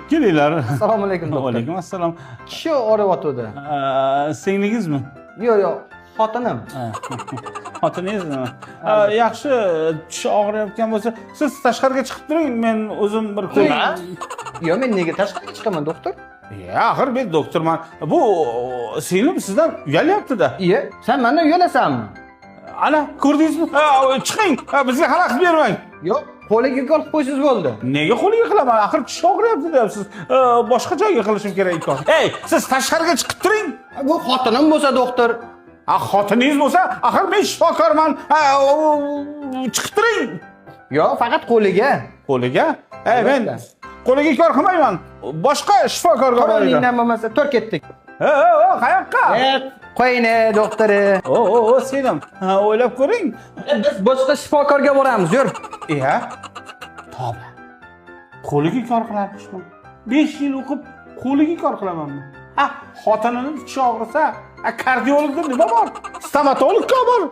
Kelinglar. Assalomu alaykum doktor. Alaykum assalom. Kishi og'riyotdi. Singligizmi? Yo'q, xotinim. Xotiningizmi? Yaxshi, tishi og'riyotgan bo'lsa, siz tashqariga chiqib turing, men o'zim bir ko'ray. Yo'q, men nega tashqariga chiqaman, doktor? Axir men doktorman. Bu singlim sizdan uyalyapti-da. Iye, sen mendan uyalasanmi? Ana, ko'rdingizmi? Chiqing, bizga xalaqit bermang. Yo'q, qo'liga qo'yib qo'ysiz bo'ldi. Nega qo'liga qilaman? Axir tish og'riyapti deyapsiz. Boshqa joyga qilishim kerak ekan. Ey, siz tashqariga chiqib turing. Bu xotinim bo'lsa, doktor. Xotiningiz bo'lsa, axir men shifokorman. Chiqib turing. Yo'q, faqat qo'liga. Qo'liga? Men qo'liga kor qilmayman. Boshqa shifokorga boraman. Qo'lingdan bo'lmasa, tur ketdik. Qayoqqa? Qo'yini, doktori. Singlim. O'ylab ko'ring. Biz boshqa shifokorga boramiz, yur. To'g'ri. Qo'liga kor qilarmishman. 5 yil o'qib, qo'liga kor qilamanmi? Xotinining tishi og'risa, kardiologda nima bor? Stomatologga bor.